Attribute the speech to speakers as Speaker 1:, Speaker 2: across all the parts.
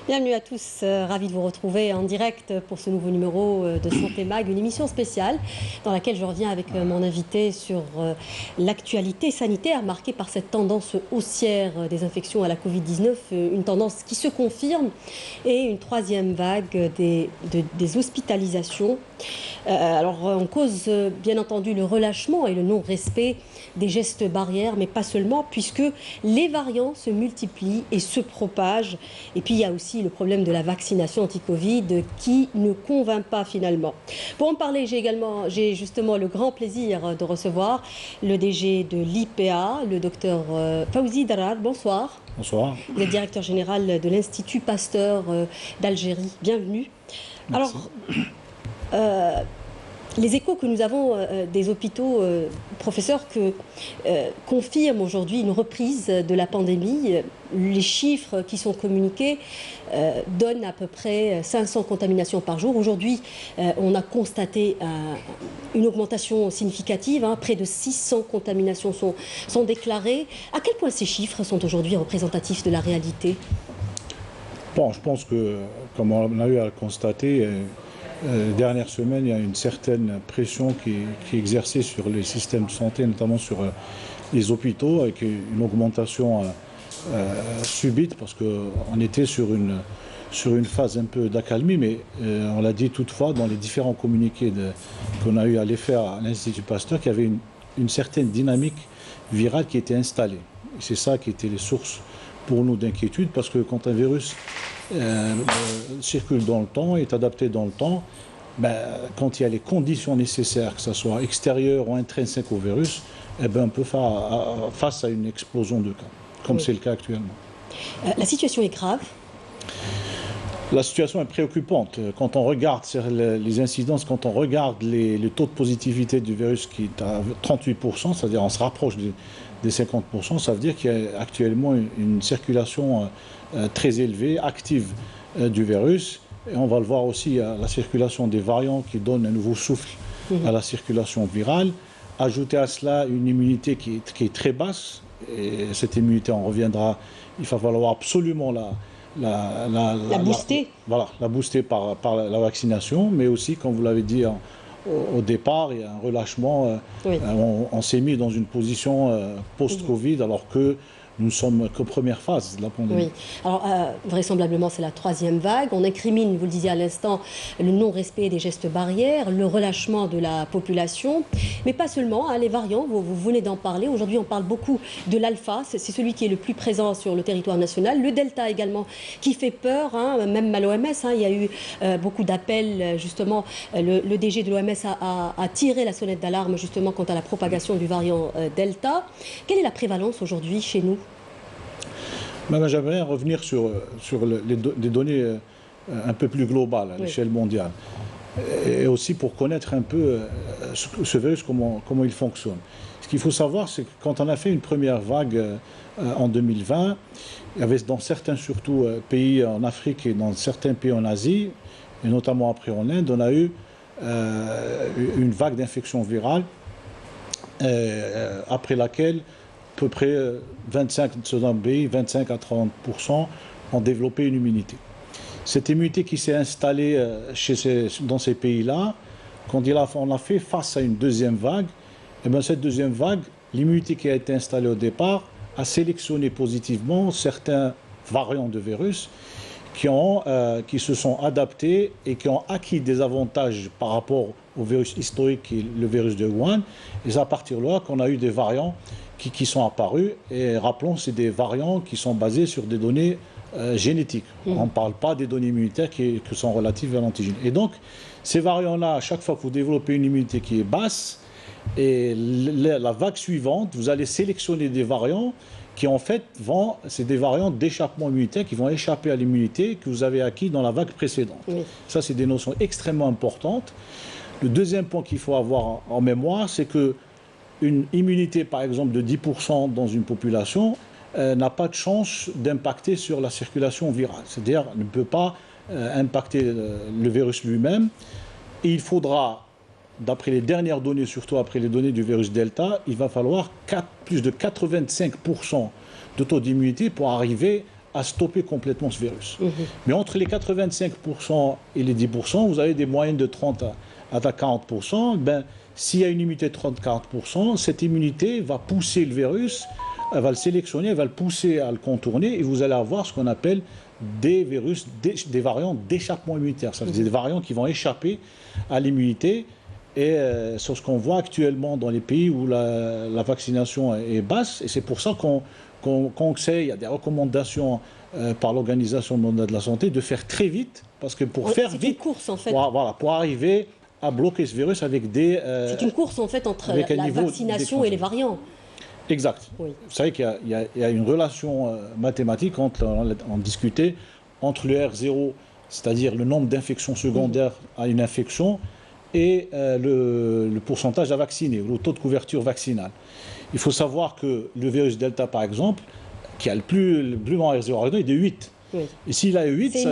Speaker 1: Bienvenue à tous, ravi de vous retrouver en direct pour ce nouveau numéro de Santé Mag, une émission spéciale dans laquelle je reviens avec mon invité sur l'actualité sanitaire marquée par cette tendance haussière des infections à la Covid-19, une tendance qui se confirme et une troisième vague des hospitalisations. Alors on cause bien entendu le relâchement et le non-respect des gestes barrières, mais pas seulement, puisque les variants se multiplient et se propagent. Et puis il y a aussi le problème de la vaccination anti-Covid qui ne convainc pas finalement. Pour en parler, j'ai justement le grand plaisir de recevoir le DG de l'IPA, le docteur Fawzi Darrar. Bonsoir.
Speaker 2: Bonsoir.
Speaker 1: Vous êtes directeur général de l'Institut Pasteur d'Algérie. Bienvenue.
Speaker 2: Merci.
Speaker 1: Alors, les échos que nous avons des hôpitaux, professeurs, confirment aujourd'hui une reprise de la pandémie. Les chiffres qui sont communiqués donnent à peu près 500 contaminations par jour. Aujourd'hui, on a constaté une augmentation significative. Près de 600 contaminations sont déclarées. À quel point ces chiffres sont aujourd'hui représentatifs de la réalité?
Speaker 2: Bon, je pense que, comme on a eu à le constater, les dernières semaines, il y a une certaine pression qui est exercée sur les systèmes de santé, notamment sur les hôpitaux, avec une augmentation subite, parce qu'on était sur une phase un peu d'accalmie, mais on l'a dit toutefois dans les différents communiqués qu'on a eu à les faire à l'Institut Pasteur, qu'il y avait une certaine dynamique virale qui était installée. Et c'est ça qui était les sources pour nous d'inquiétude, parce que quand un virus circule dans le temps, est adapté dans le temps, quand il y a les conditions nécessaires, que ce soit extérieures ou intrinsèques au virus, on peut faire face à une explosion de cas, comme c'est le cas actuellement.
Speaker 1: La situation est grave.
Speaker 2: La situation est préoccupante. Quand on regarde les incidences, quand on regarde le taux de positivité du virus qui est à 38%, c'est-à-dire on se rapproche des 50%, ça veut dire qu'il y a actuellement une circulation très élevée, active du virus. Et on va le voir aussi à la circulation des variants qui donnent un nouveau souffle à la circulation virale. Ajouter à cela une immunité qui est très basse. Et cette immunité, on reviendra, il va falloir absolument la booster. La booster par la vaccination, mais aussi, comme vous l'avez dit au départ, il y a un relâchement. Oui. On s'est mis dans une position post-Covid, alors que nous ne sommes qu'aux premières phases de la pandémie.
Speaker 1: Oui. Alors, vraisemblablement, c'est la troisième vague. On incrimine, vous le disiez à l'instant, le non-respect des gestes barrières, le relâchement de la population. Mais pas seulement, les variants, vous venez d'en parler. Aujourd'hui, on parle beaucoup de l'alpha. C'est celui qui est le plus présent sur le territoire national. Le delta également, qui fait peur. Même à l'OMS, il y a eu beaucoup d'appels. Justement, le DG de l'OMS a tiré la sonnette d'alarme, justement, quant à la propagation du variant delta. Quelle est la prévalence aujourd'hui chez nous?
Speaker 2: J'aimerais revenir sur des données un peu plus globales à l'échelle mondiale. Et aussi pour connaître un peu ce virus, comment il fonctionne. Ce qu'il faut savoir, c'est que quand on a fait une première vague en 2020, il y avait dans certains surtout pays en Afrique et dans certains pays en Asie, et notamment après en Inde, on a eu une vague d'infection virale après laquelle à peu près 25 à 30% ont développé une immunité. Cette immunité qui s'est installée dans ces pays-là, quand on a fait face à une deuxième vague, cette deuxième vague, l'immunité qui a été installée au départ a sélectionné positivement certains variants de virus qui se sont adaptés et qui ont acquis des avantages par rapport au virus historique qui est le virus de Wuhan. Et c'est à partir de là qu'on a eu des variants qui sont apparus. Et rappelons, c'est des variants qui sont basés sur des données génétiques. On ne parle pas des données immunitaires qui sont relatives à l'antigène. Et donc, ces variants-là, à chaque fois que vous développez une immunité qui est basse, et la vague suivante, vous allez sélectionner des variants qui en fait c'est des variants d'échappement immunitaire qui vont échapper à l'immunité que vous avez acquis dans la vague précédente. Oui. Ça, c'est des notions extrêmement importantes. Le deuxième point qu'il faut avoir en mémoire, c'est qu'une immunité, par exemple, de 10% dans une population n'a pas de chance d'impacter sur la circulation virale. C'est-à-dire ne peut pas impacter le virus lui-même. Et il faudra, d'après les dernières données, surtout après les données du virus Delta, il va falloir plus de 85% de taux d'immunité pour arriver à stopper complètement ce virus. Mais entre les 85% et les 10%, vous avez des moyennes de 30 à 40%. Ben, s'il y a une immunité de 30-40%, cette immunité va pousser le virus, elle va le sélectionner, elle va le pousser à le contourner, et vous allez avoir ce qu'on appelle des virus, des variants d'échappement immunitaire. Ça veut dire des variants qui vont échapper à l'immunité. Et sur ce qu'on voit actuellement dans les pays où la vaccination est basse, et c'est pour ça qu'on sait, il y a des recommandations par l'Organisation mondiale de la santé de faire très vite, parce que pour faire vite,
Speaker 1: c'est une course en fait.
Speaker 2: Voilà, pour arriver à bloquer ce virus avec des...
Speaker 1: c'est une course en fait entre la vaccination et les variants.
Speaker 2: Exact.
Speaker 1: Oui.
Speaker 2: Vous savez qu'il y a une relation mathématique, on discutait, entre le R0, c'est-à-dire le nombre d'infections secondaires à une infection, et le pourcentage à vacciner, le taux de couverture vaccinale. Il faut savoir que le virus Delta, par exemple, qui a le plus grand R0, il est de 8. Oui. Et s'il a 8,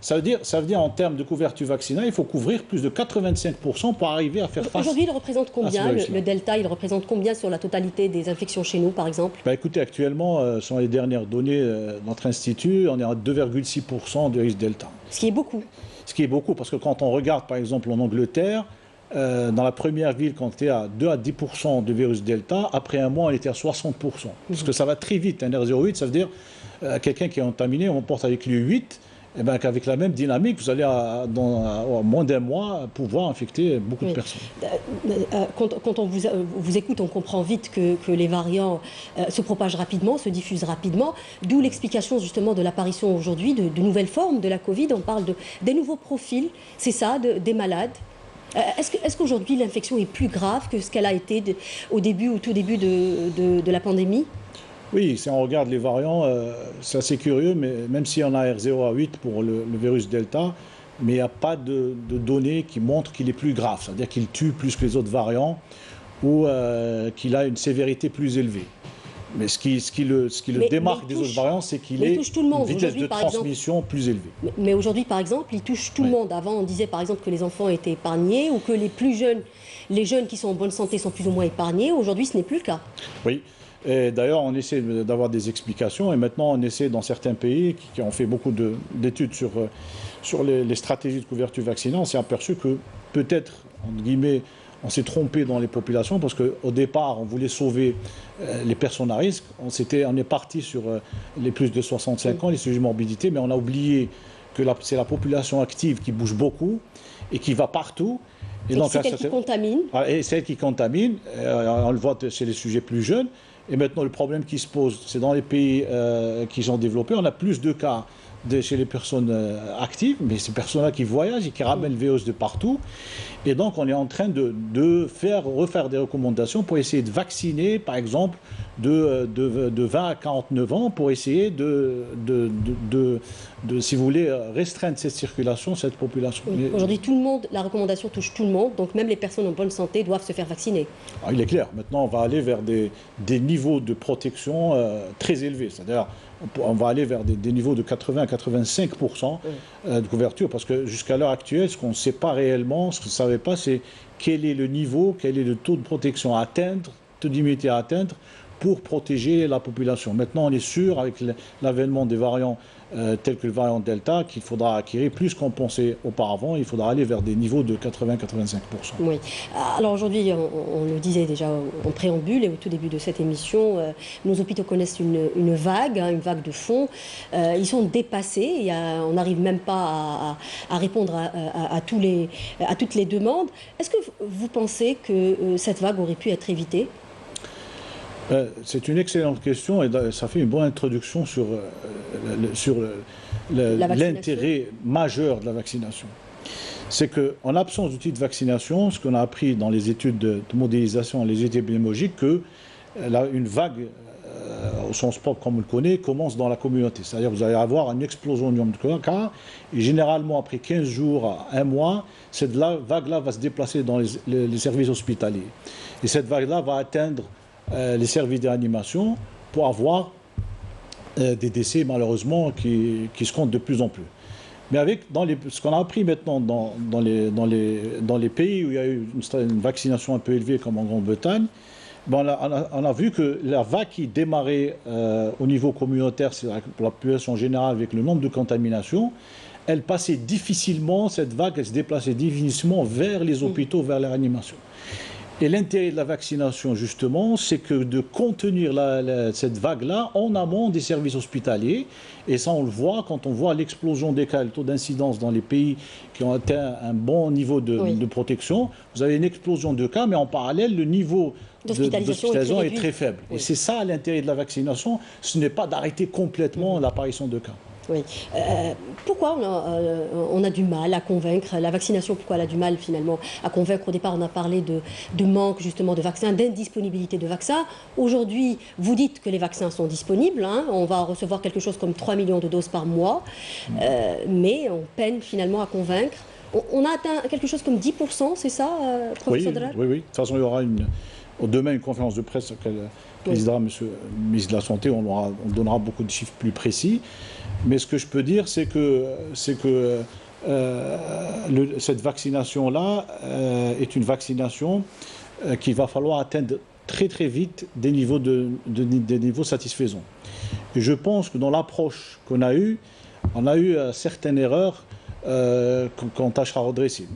Speaker 2: ça veut dire en termes de couverture vaccinale, il faut couvrir plus de 85% pour arriver à faire face.
Speaker 1: Aujourd'hui, il représente combien, le Delta, il représente combien sur la totalité des infections chez nous, par exemple?
Speaker 2: Écoutez, actuellement, selon les dernières données de notre institut, on est à 2,6% de risque Delta.
Speaker 1: Ce qui est beaucoup.
Speaker 2: Ce qui est beaucoup, parce que quand on regarde, par exemple, en Angleterre, dans la première ville, quand on était à 2 à 10% de virus Delta, après un mois, on était à 60%. Parce que ça va très vite. Un R08, ça veut dire quelqu'un qui est contaminé, on porte avec lui 8, et bien qu'avec la même dynamique, vous allez, dans moins d'un mois, pouvoir infecter beaucoup de personnes.
Speaker 1: Quand on vous écoute, on comprend vite que les variants se propagent rapidement, se diffusent rapidement, d'où l'explication justement de l'apparition aujourd'hui de nouvelles formes de la Covid. On parle des nouveaux profils, c'est ça, des malades. Est-ce qu'aujourd'hui l'infection est plus grave que ce qu'elle a été au tout début de la pandémie?
Speaker 2: Oui, si on regarde les variants, c'est assez curieux, mais même si on a R0 à 8 pour le virus Delta, mais il n'y a pas de données qui montrent qu'il est plus grave, c'est-à-dire qu'il tue plus que les autres variants ou qu'il a une sévérité plus élevée. Mais ce qui le démarque des autres variants, c'est qu'il est une vitesse de transmission plus élevée.
Speaker 1: Mais aujourd'hui, par exemple, il touche tout le monde. Avant, on disait par exemple que les enfants étaient épargnés ou que les jeunes qui sont en bonne santé sont plus ou moins épargnés. Aujourd'hui, ce n'est plus le cas.
Speaker 2: Oui. Et d'ailleurs, on essaie d'avoir des explications. Et maintenant, on essaie, dans certains pays qui ont fait beaucoup d'études sur les stratégies de couverture vaccinale, on s'est aperçu que peut-être, entre guillemets, on s'est trompé dans les populations parce qu'au départ, on voulait sauver les personnes à risque. On est parti sur les plus de 65 ans, les sujets de morbidité, mais on a oublié que c'est la population active qui bouge beaucoup et qui va partout.
Speaker 1: Et donc, c'est elle qui contamine.
Speaker 2: Et c'est elle qui contamine. On le voit chez les sujets plus jeunes. Et maintenant, le problème qui se pose, c'est dans les pays qui sont développés, on a plus de cas chez les personnes actives, mais ces personnes-là qui voyagent et qui ramènent le virus de partout. Et donc, on est en train de refaire des recommandations pour essayer de vacciner, par exemple, de 20 à 49 ans, pour essayer si vous voulez, restreindre cette circulation, cette population.
Speaker 1: Oui. Aujourd'hui, la recommandation touche tout le monde, donc même les personnes en bonne santé doivent se faire vacciner.
Speaker 2: Alors, il est clair, maintenant, on va aller vers des niveaux de protection très élevés. C'est-à-dire, on va aller vers des niveaux de 80 à 85% de couverture, parce que jusqu'à l'heure actuelle, ce qu'on ne sait pas réellement, ce qu'on ne savait pas, c'est quel est le niveau, quel est le taux de protection à atteindre, taux d'immunité à atteindre, pour protéger la population. Maintenant, on est sûr, avec l'avènement des variants tels que le variant Delta, qu'il faudra acquérir plus qu'on pensait auparavant. Il faudra aller vers des niveaux de 80-85%.
Speaker 1: Oui. Alors aujourd'hui, on le disait déjà en préambule et au tout début de cette émission, nos hôpitaux connaissent une vague de fond. Ils sont dépassés. On n'arrive même pas à répondre à toutes les demandes. Est-ce que vous pensez que cette vague aurait pu être évitée ?
Speaker 2: C'est une excellente question et ça fait une bonne introduction sur l'intérêt majeur de la vaccination. C'est qu'en l'absence d'outils de vaccination, ce qu'on a appris dans les études de modélisation, les études épidémiologiques, qu'une vague, au sens propre comme on le connaît, commence dans la communauté. C'est-à-dire que vous allez avoir une explosion du nombre de cas et généralement après 15 jours à un mois, cette vague-là va se déplacer dans les services hospitaliers. Et cette vague-là va atteindre les services de réanimation pour avoir des décès malheureusement qui se comptent de plus en plus. Mais ce qu'on a appris maintenant dans les pays où il y a eu une vaccination un peu élevée comme en Grande-Bretagne, Bon, on a vu que la vague qui démarrait au niveau communautaire, c'est la population générale avec le nombre de contaminations, elle passait difficilement, cette vague, elle se déplaçait difficilement vers les hôpitaux, vers la réanimation. Et l'intérêt de la vaccination, justement, c'est que de contenir cette vague-là en amont des services hospitaliers. Et ça, on le voit quand on voit l'explosion des cas, le taux d'incidence dans les pays qui ont atteint un bon niveau de protection. Vous avez une explosion de cas, mais en parallèle, le niveau d'hospitalisation est très faible. Oui. Et c'est ça l'intérêt de la vaccination, ce n'est pas d'arrêter complètement l'apparition de cas.
Speaker 1: Oui. Pourquoi on a du mal à convaincre, la vaccination, pourquoi elle a du mal finalement à convaincre? Au départ, on a parlé de manque justement de vaccins, d'indisponibilité de vaccins. Aujourd'hui, vous dites que les vaccins sont disponibles, hein. On va recevoir quelque chose comme 3 millions de doses par mois, mais on peine finalement à convaincre. On a atteint quelque chose comme 10%, c'est ça, professeur Drar?
Speaker 2: Oui. De toute façon, il y aura demain une conférence de presse qu'elle présidera Monsieur le ministre de la Santé, on donnera beaucoup de chiffres plus précis. Mais ce que je peux dire, c'est que cette vaccination-là est une vaccination qu'il va falloir atteindre très très vite des niveaux satisfaisants. Et je pense que dans l'approche qu'on a eue, on a eu certaines erreurs qu'on tâchera de redresser.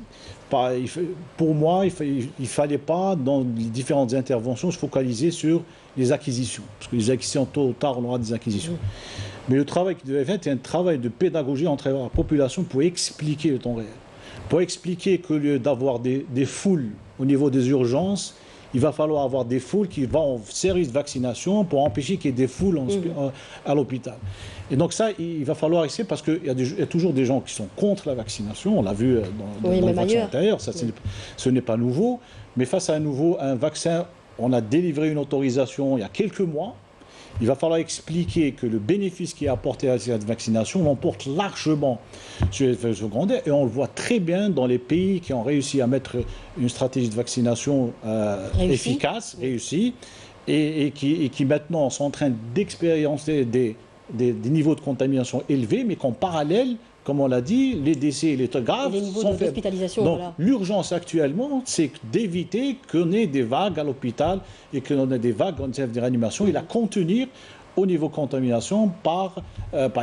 Speaker 2: Pour moi, il ne fallait pas, dans les différentes interventions, se focaliser sur les acquisitions. Parce que les acquisitions, tôt ou tard, on aura des acquisitions. Mais le travail qui devait être fait, c'est un travail de pédagogie entre la population pour expliquer le temps réel. Pour expliquer qu'au lieu d'avoir des foules au niveau des urgences, il va falloir avoir des foules qui vont en service de vaccination pour empêcher qu'il y ait des foules à l'hôpital. Et donc ça, il va falloir essayer, parce qu'il y a toujours des gens qui sont contre la vaccination, on l'a vu dans le vaccin antérieur, ça, ce n'est pas nouveau, mais face à un vaccin, on a délivré une autorisation il y a quelques mois. Il va falloir expliquer que le bénéfice qui est apporté à cette vaccination l'emporte largement sur les effets secondaires. Et on le voit très bien dans les pays qui ont réussi à mettre une stratégie de vaccination efficace, réussie, et qui maintenant sont en train d'expérimenter des niveaux de contamination élevés, mais qu'en parallèle, comme on l'a dit, les décès et les cas graves sont faibles. Donc l'urgence actuellement, c'est d'éviter qu'on ait des vagues à l'hôpital et qu'on ait des vagues en service de réanimation et la contenir au niveau contamination par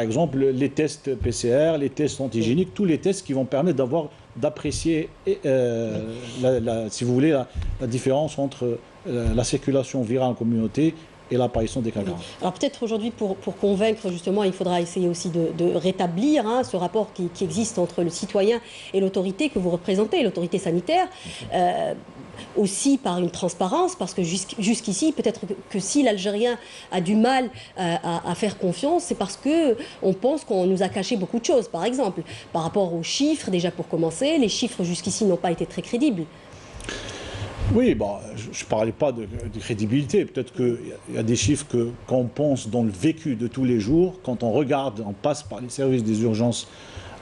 Speaker 2: exemple, les tests PCR, les tests antigéniques, tous les tests qui vont permettre d'apprécier, si vous voulez, la différence entre la circulation virale en communauté et l'apparition des cas graves.
Speaker 1: Alors peut-être aujourd'hui, pour convaincre justement, il faudra essayer aussi de rétablir ce rapport qui existe entre le citoyen et l'autorité que vous représentez, l'autorité sanitaire, aussi par une transparence, parce que jusqu'ici, peut-être que si l'Algérien a du mal à faire confiance, c'est parce qu'on pense qu'on nous a caché beaucoup de choses. Par exemple, par rapport aux chiffres, déjà pour commencer, les chiffres jusqu'ici n'ont pas été très crédibles.
Speaker 2: Oui, je ne parlais pas de crédibilité. Peut-être qu'il y a des chiffres qu'on pense dans le vécu de tous les jours. Quand on regarde, on passe par les services des urgences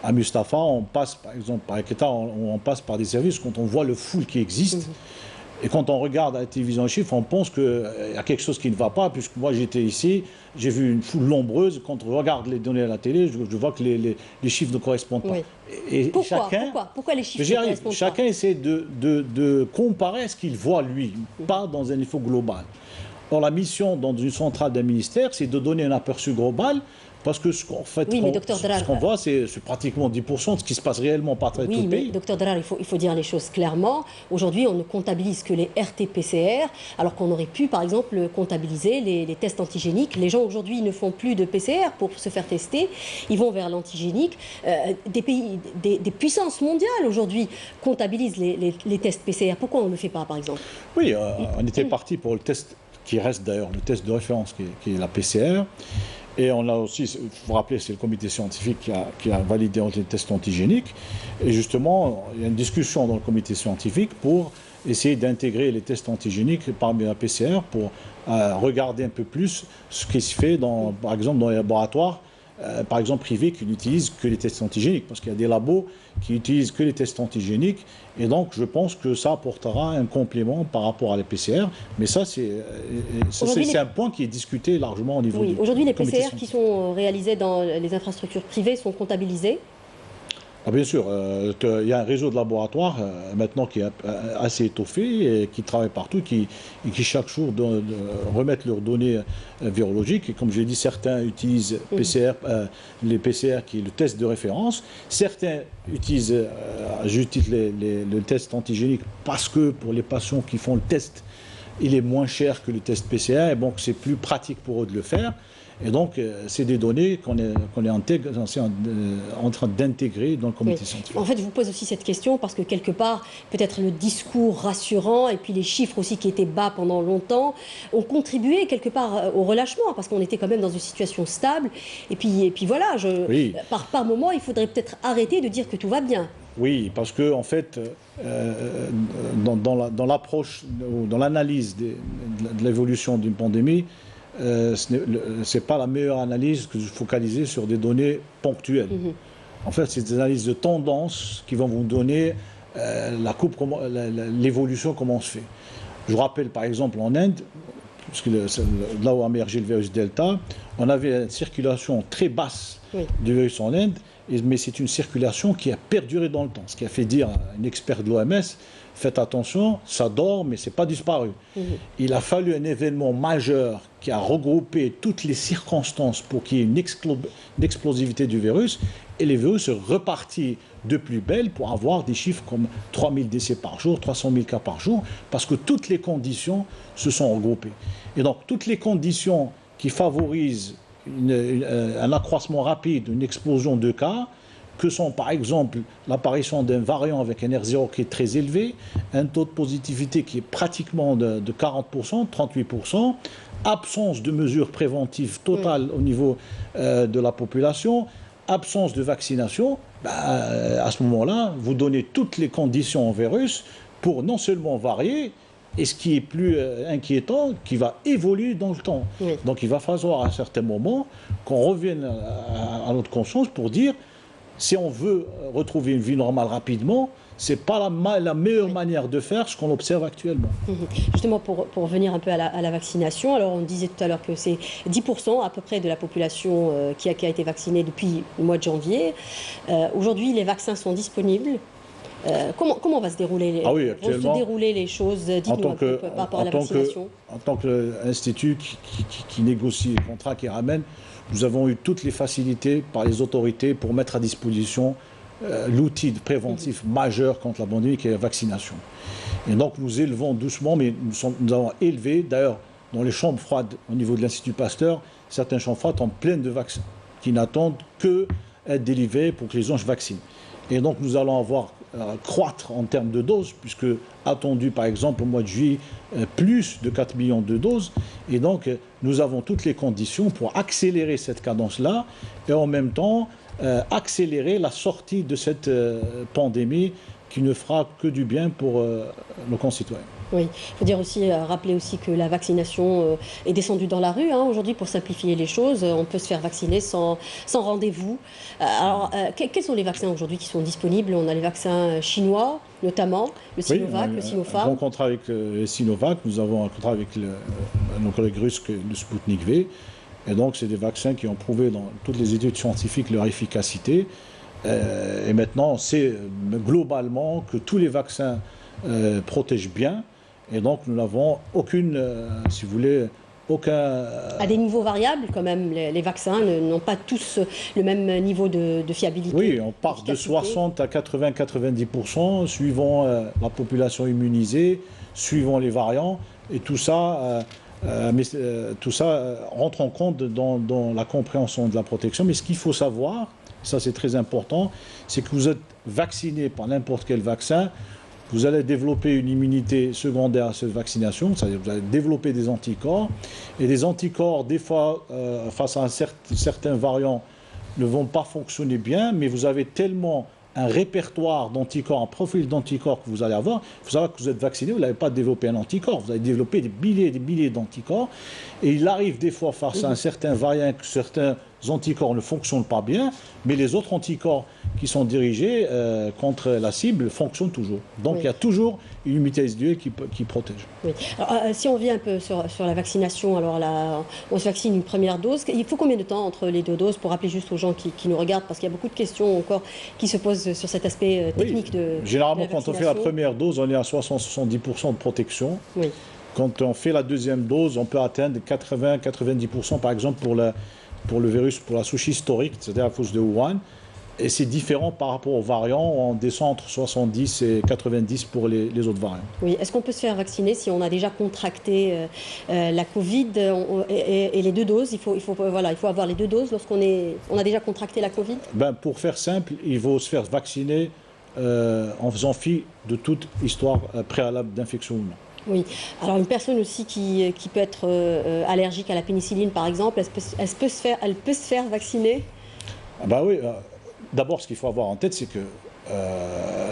Speaker 2: à Mustapha, on passe par exemple par Eketa, on passe par des services, quand on voit le foule qui existe. Et quand on regarde à la télévision les chiffres, on pense qu'il y a quelque chose qui ne va pas, puisque moi j'étais ici, j'ai vu une foule nombreuse. Quand on regarde les données à la télé, je vois que les chiffres ne correspondent pas.
Speaker 1: Et pourquoi les chiffres ne correspondent pas?
Speaker 2: Chacun essaie de comparer ce qu'il voit lui, pas dans un niveau global. Or, la mission dans une centrale d'un ministère, c'est de donner un aperçu global. Parce que ce qu'on voit, c'est pratiquement 10% de ce qui se passe réellement par tout le pays.
Speaker 1: Oui, mais docteur Drar, il faut dire les choses clairement. Aujourd'hui, on ne comptabilise que les RT-PCR, alors qu'on aurait pu, par exemple, comptabiliser les tests antigéniques. Les gens, aujourd'hui, ne font plus de PCR pour se faire tester. Ils vont vers l'antigénique. Des puissances mondiales, aujourd'hui, comptabilisent les tests PCR. Pourquoi on ne le fait pas, par exemple?
Speaker 2: Oui, on était parti pour le test, qui reste d'ailleurs le test de référence, qui est la PCR. Et on a aussi, il faut rappeler, c'est le comité scientifique qui a validé les tests antigéniques. Et justement, il y a une discussion dans le comité scientifique pour essayer d'intégrer les tests antigéniques parmi la PCR pour regarder un peu plus ce qui se fait, par exemple, dans les laboratoires, par exemple privés, qui n'utilisent que les tests antigéniques. Parce qu'il y a des labos qui utilisent que les tests antigéniques. Et donc, je pense que ça apportera un complément par rapport à les PCR. Mais ça, c'est un point qui est discuté largement au niveau du
Speaker 1: aujourd'hui, les PCR qui sont réalisés dans les infrastructures privées sont comptabilisés?
Speaker 2: Ah, bien sûr, il y a un réseau de laboratoires maintenant qui est assez étoffé et qui travaille partout, et qui chaque jour remettent leurs données virologiques. Et comme je l'ai dit, certains utilisent PCR, les PCR qui est le test de référence. Certains utilisent le test antigénique parce que pour les patients qui font le test, il est moins cher que le test PCR, et donc c'est plus pratique pour eux de le faire. Et donc, c'est des données qu'on est en train d'intégrer dans le comité scientifique.
Speaker 1: En fait, je vous pose aussi cette question parce que quelque part, peut-être le discours rassurant et puis les chiffres aussi qui étaient bas pendant longtemps ont contribué quelque part au relâchement parce qu'on était quand même dans une situation stable. Et puis voilà,
Speaker 2: Oui.
Speaker 1: par moment, il faudrait peut-être arrêter de dire que tout va bien.
Speaker 2: Oui, parce que en fait, dans l'approche ou dans l'analyse de l'évolution d'une pandémie, ce n'est pas la meilleure analyse que de focaliser sur des données ponctuelles. En fait, c'est des analyses de tendance qui vont vous donner l'évolution, comment on se fait. Je vous rappelle par exemple en Inde, puisque là où a émergé le virus Delta, on avait une circulation très basse du virus en Inde, mais c'est une circulation qui a perduré dans le temps. Ce qui a fait dire à un expert de l'OMS, faites attention, ça dort, mais ce n'est pas disparu. Il a fallu un événement majeur qui a regroupé toutes les circonstances pour qu'il y ait une explosivité du virus, et les virus sont repartis de plus belle pour avoir des chiffres comme 3000 décès par jour, 300 000 cas par jour, parce que toutes les conditions se sont regroupées. Et donc, toutes les conditions qui favorisent un accroissement rapide, une explosion de cas, que sont par exemple l'apparition d'un variant avec un R0 qui est très élevé, un taux de positivité qui est pratiquement de 40%, 38%, absence de mesures préventives totales au niveau de la population, absence de vaccination, à ce moment-là, vous donnez toutes les conditions au virus pour non seulement varier, et ce qui est plus inquiétant, qui va évoluer dans le temps. Donc il va falloir à un certain moment qu'on revienne à notre conscience pour dire, si on veut retrouver une vie normale rapidement, ce n'est pas la meilleure manière de faire ce qu'on observe actuellement.
Speaker 1: Justement, pour revenir un peu à la vaccination, alors on disait tout à l'heure que c'est 10% à peu près de la population qui a été vaccinée depuis le mois de janvier. Aujourd'hui, les vaccins sont disponibles. Comment va se dérouler les choses? Dites-nous un peu par rapport à la vaccination.
Speaker 2: En tant qu'institut qui négocie les contrats, qui ramène, nous avons eu toutes les facilités par les autorités pour mettre à disposition l'outil préventif majeur contre la pandémie qui est la vaccination. Et donc nous élevons doucement, mais nous avons élevé, d'ailleurs dans les chambres froides au niveau de l'Institut Pasteur, certaines chambres froides sont pleines de vaccins qui n'attendent que être délivrés pour que les gens se vaccinent. Et donc nous allons avoir croître en termes de doses, puisque attendu par exemple au mois de juillet plus de 4 millions de doses, et donc nous avons toutes les conditions pour accélérer cette cadence-là et en même temps accélérer la sortie de cette pandémie qui ne fera que du bien pour nos concitoyens.
Speaker 1: Oui, il faut dire aussi, rappeler aussi que la vaccination est descendue dans la rue aujourd'hui pour simplifier les choses. On peut se faire vacciner sans rendez-vous. Alors, quels sont les vaccins aujourd'hui qui sont disponibles? On a les vaccins chinois, notamment, le Sinovac, le Sinopharm.
Speaker 2: Un bon contrat avec le Sinovac. Nous avons un contrat avec nos collègues russes, le Sputnik V. Et donc, c'est des vaccins qui ont prouvé dans toutes les études scientifiques leur efficacité. Et maintenant, on sait globalement que tous les vaccins protègent bien. Et donc, nous n'avons aucune, si vous voulez, aucun...
Speaker 1: À des niveaux variables, quand même, les vaccins n'ont pas tous le même niveau de fiabilité.
Speaker 2: Oui, on part de 60 à 80-90%, suivant la population immunisée, suivant les variants. Et tout ça, rentre en compte dans la compréhension de la protection. Mais ce qu'il faut savoir, ça c'est très important, c'est que vous êtes vacciné par n'importe quel vaccin, vous allez développer une immunité secondaire à cette vaccination, c'est-à-dire que vous allez développer des anticorps, et les anticorps, des fois, face à certains variants, ne vont pas fonctionner bien, mais vous avez tellement un répertoire d'anticorps, un profil d'anticorps que vous allez avoir. Il faut savoir que vous êtes vacciné, vous n'avez pas développé un anticorps, vous allez développer des milliers d'anticorps, et il arrive des fois face à un certain variant que certains anticorps ne fonctionnent pas bien, mais les autres anticorps qui sont dirigés contre la cible fonctionnent toujours. Donc il y a toujours une immunité résiduelle qui protège.
Speaker 1: Oui. Alors, si on vient un peu sur la vaccination, alors là, on se vaccine une première dose. Il faut combien de temps entre les deux doses, pour rappeler juste aux gens qui nous regardent, parce qu'il y a beaucoup de questions encore qui se posent sur cet aspect technique
Speaker 2: Généralement,
Speaker 1: de
Speaker 2: quand on fait la première dose, on est à 60-70% de protection.
Speaker 1: Oui.
Speaker 2: Quand on fait la deuxième dose, on peut atteindre 80-90% par exemple pour le virus, pour la souche historique, c'est-à-dire à cause de Wuhan. Et c'est différent par rapport aux variants, on descend entre 70 et 90 pour les autres variants.
Speaker 1: Oui, est-ce qu'on peut se faire vacciner si on a déjà contracté la Covid et les deux doses, il faut avoir les deux doses lorsqu'on a déjà contracté la Covid?
Speaker 2: Pour faire simple, il faut se faire vacciner en faisant fi de toute histoire préalable d'infection ou non.
Speaker 1: Oui. Alors une personne aussi qui peut être allergique à la pénicilline, par exemple, elle peut se faire vacciner?
Speaker 2: Oui. D'abord, ce qu'il faut avoir en tête, c'est que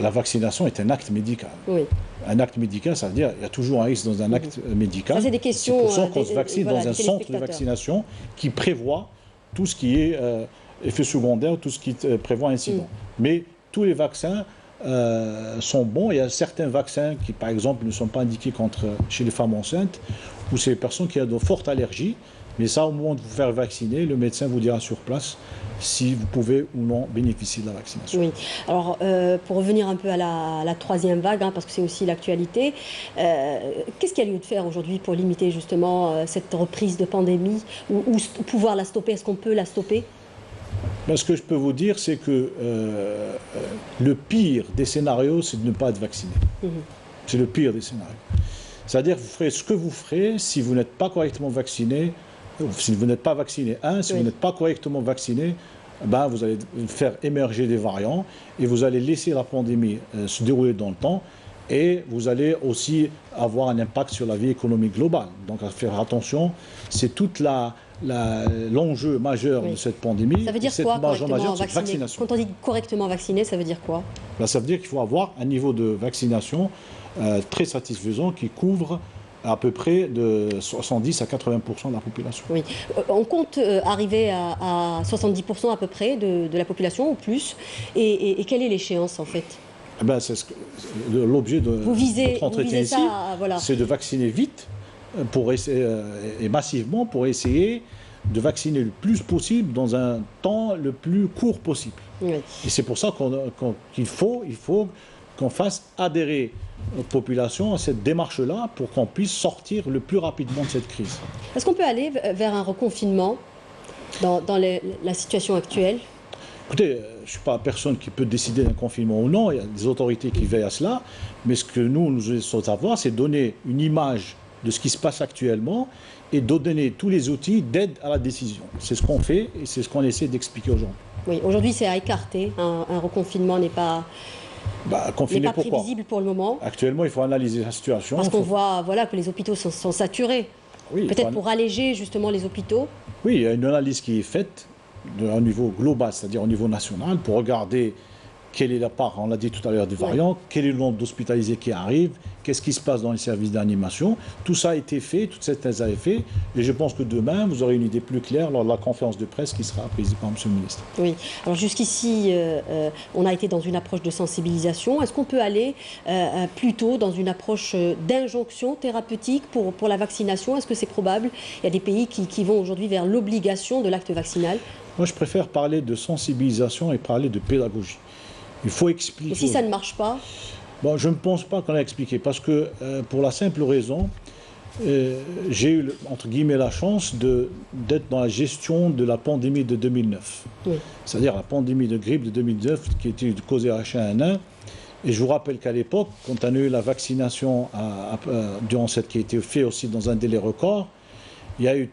Speaker 2: la vaccination est un acte médical.
Speaker 1: Oui.
Speaker 2: Un acte médical, ça veut dire qu'il y a toujours un risque dans un acte médical.
Speaker 1: Ça, c'est des questions.
Speaker 2: C'est pour ça qu'on se vaccine dans un centre de vaccination qui prévoit tout ce qui est effet secondaire, tout ce qui prévoit incident. Mais tous les vaccins sont bons. Il y a certains vaccins qui, par exemple, ne sont pas indiqués chez les femmes enceintes ou chez les personnes qui ont de fortes allergies. Mais ça, au moment de vous faire vacciner, le médecin vous dira sur place si vous pouvez ou non bénéficier de la vaccination.
Speaker 1: Oui. Alors, pour revenir un peu à la troisième vague, parce que c'est aussi l'actualité, qu'est-ce qu'il y a lieu de faire aujourd'hui pour limiter justement cette reprise de pandémie ou pouvoir la stopper? Est-ce qu'on peut la stopper?
Speaker 2: Ce que je peux vous dire, c'est que le pire des scénarios, c'est de ne pas être vacciné. C'est le pire des scénarios. C'est-à-dire que vous ferez ce que vous ferez si vous n'êtes pas correctement vacciné. Si vous n'êtes pas vacciné, si vous n'êtes pas correctement vacciné, vous allez faire émerger des variants et vous allez laisser la pandémie se dérouler dans le temps et vous allez aussi avoir un impact sur la vie économique globale. Donc à faire attention, c'est toute l'enjeu majeur de cette pandémie.
Speaker 1: Ça veut dire quoi, correctement vacciné? Quand on dit correctement vacciné, ça veut dire quoi?
Speaker 2: Ça veut dire qu'il faut avoir un niveau de vaccination très satisfaisant qui couvre à peu près de 70 à 80% de la population. Oui,
Speaker 1: on compte arriver à 70% à peu près de la population ou plus. Et quelle est l'échéance en fait?
Speaker 2: C'est l'objet de notre entretien ici, c'est de vacciner vite et massivement pour essayer de vacciner le plus possible dans un temps le plus court possible. Oui. Et c'est pour ça qu'il faut qu'on fasse adhérer notre population à cette démarche-là pour qu'on puisse sortir le plus rapidement de cette crise.
Speaker 1: Est-ce qu'on peut aller vers un reconfinement dans la situation actuelle?
Speaker 2: Écoutez, je ne suis pas personne qui peut décider d'un confinement ou non, il y a des autorités qui veillent à cela, mais ce que nous devons savoir, c'est donner une image de ce qui se passe actuellement et de donner tous les outils d'aide à la décision. C'est ce qu'on fait et c'est ce qu'on essaie d'expliquer aux gens.
Speaker 1: Oui, aujourd'hui c'est à écarter, un reconfinement n'est pas...
Speaker 2: Confiné,
Speaker 1: n'est pas prévisible pour le moment.
Speaker 2: Actuellement, il faut analyser la situation.
Speaker 1: Parce qu'on voit que les hôpitaux sont saturés. Oui, peut-être pour alléger justement les hôpitaux.
Speaker 2: Oui, il y a une analyse qui est faite au niveau global, c'est-à-dire au niveau national, pour regarder quelle est la part, on l'a dit tout à l'heure, des variants, quel est le nombre d'hospitalisés qui arrivent, qu'est-ce qui se passe dans les services d'animation. Tout ça a été fait, toute cette thèse a été faite, et je pense que demain, vous aurez une idée plus claire lors de la conférence de presse qui sera prise par M. le ministre.
Speaker 1: Oui, alors jusqu'ici, on a été dans une approche de sensibilisation. Est-ce qu'on peut aller plutôt dans une approche d'injonction thérapeutique pour la vaccination? Est-ce que c'est probable? Il y a des pays qui vont aujourd'hui vers l'obligation de l'acte vaccinal.
Speaker 2: Moi, je préfère parler de sensibilisation et parler de pédagogie. Il faut expliquer.
Speaker 1: Et si ça ne marche pas?
Speaker 2: Je ne pense pas qu'on a expliqué, parce que pour la simple raison, j'ai eu, entre guillemets, la chance d'être dans la gestion de la pandémie de 2009. Oui. C'est-à-dire la pandémie de grippe de 2009 qui était causée à H1N1. Et je vous rappelle qu'à l'époque, quand on a eu la vaccination durant cette qui a été faite aussi dans un délai record, il y a eu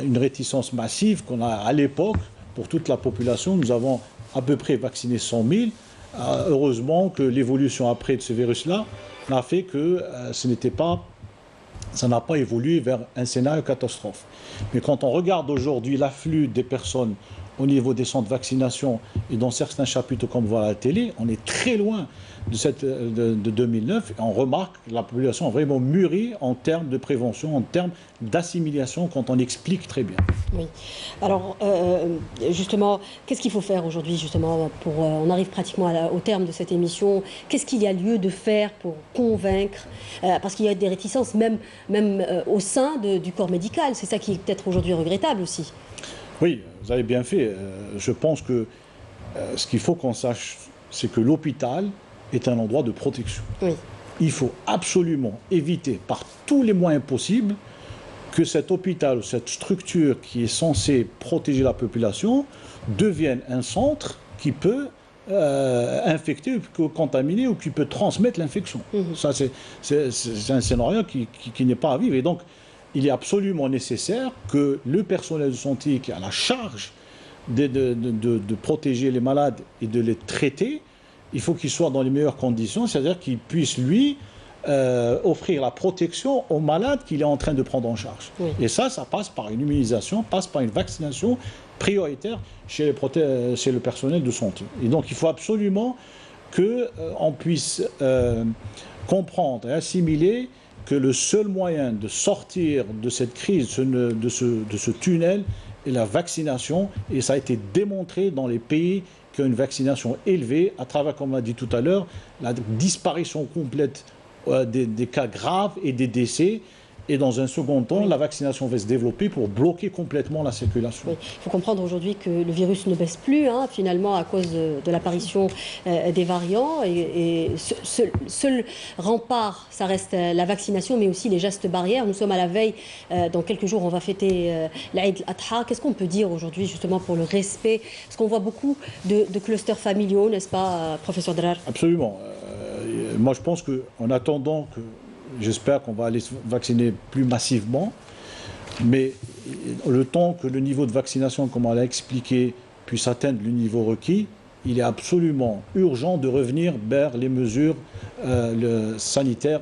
Speaker 2: une réticence massive qu'on a à l'époque, pour toute la population, nous avons à peu près vacciné 100 000. Heureusement que l'évolution après de ce virus-là a fait que ça n'a pas évolué vers un scénario catastrophe. Mais quand on regarde aujourd'hui l'afflux des personnes au niveau des centres de vaccination et dans certains chapitres comme voilà à la télé, on est très loin de 2009 et on remarque que la population a vraiment mûri en termes de prévention, en termes d'assimilation quand on explique très bien.
Speaker 1: Oui. Alors, justement, qu'est-ce qu'il faut faire aujourd'hui, justement, pour, on arrive pratiquement au terme de cette émission, qu'est-ce qu'il y a lieu de faire pour convaincre, parce qu'il y a des réticences même au sein du corps médical, c'est ça qui est peut-être aujourd'hui regrettable aussi.
Speaker 2: Oui, vous avez bien fait. Je pense que ce qu'il faut qu'on sache, c'est que l'hôpital est un endroit de protection.
Speaker 1: Oui.
Speaker 2: Il faut absolument éviter par tous les moyens possibles que cet hôpital ou cette structure qui est censée protéger la population devienne un centre qui peut infecter, contaminer ou qui peut transmettre l'infection. Ça, c'est un scénario qui n'est pas à vivre. Et donc, il est absolument nécessaire que le personnel de santé qui a la charge de protéger les malades et de les traiter, il faut qu'il soit dans les meilleures conditions, c'est-à-dire qu'il puisse, lui, offrir la protection aux malades qu'il est en train de prendre en charge. Oui. Et ça passe par une immunisation, passe par une vaccination prioritaire chez le personnel de santé. Et donc, il faut absolument qu'on puisse comprendre et assimiler que le seul moyen de sortir de cette crise, de ce tunnel, est la vaccination. Et ça a été démontré dans les pays qui ont une vaccination élevée, à travers, comme on l'a dit tout à l'heure, la disparition complète des cas graves et des décès. Et dans un second temps, la vaccination va se développer pour bloquer complètement la circulation. Oui.
Speaker 1: Il faut comprendre aujourd'hui que le virus ne baisse plus, finalement, à cause de l'apparition des variants. Et seul rempart, ça reste la vaccination, mais aussi les gestes barrières. Nous sommes à la veille, dans quelques jours, on va fêter l'Aïd al-Adha. Qu'est-ce qu'on peut dire aujourd'hui, justement, pour le respect? Parce qu'on voit beaucoup de clusters familiaux, n'est-ce pas, professeur Drar?
Speaker 2: Absolument. Moi, je pense qu'en attendant que... J'espère qu'on va aller se vacciner plus massivement, mais le temps que le niveau de vaccination, comme on l'a expliqué, puisse atteindre le niveau requis, il est absolument urgent de revenir vers les mesures sanitaires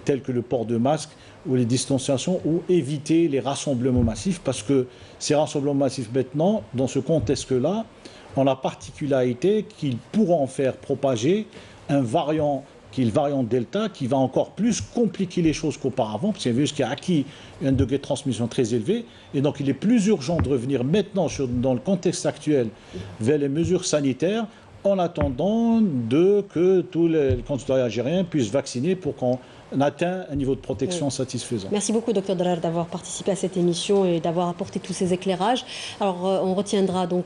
Speaker 2: telles que le port de masque ou les distanciations ou éviter les rassemblements massifs, parce que ces rassemblements massifs maintenant, dans ce contexte-là, ont la particularité qu'ils pourront faire propager un variant qui est le variant Delta, qui va encore plus compliquer les choses qu'auparavant, parce que c'est un virus qui a acquis un degré de transmission très élevé, et donc il est plus urgent de revenir maintenant, dans le contexte actuel, vers les mesures sanitaires, en attendant que tous les concitoyens algériens puissent vacciner pour qu'on atteigne un niveau de protection satisfaisant.
Speaker 1: Merci beaucoup, Dr Drar, d'avoir participé à cette émission et d'avoir apporté tous ces éclairages. Alors, on retiendra donc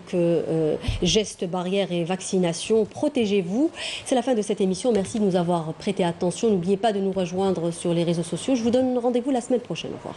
Speaker 1: gestes barrières et vaccination. Protégez-vous. C'est la fin de cette émission. Merci de nous avoir prêté attention. N'oubliez pas de nous rejoindre sur les réseaux sociaux. Je vous donne rendez-vous la semaine prochaine. Au revoir.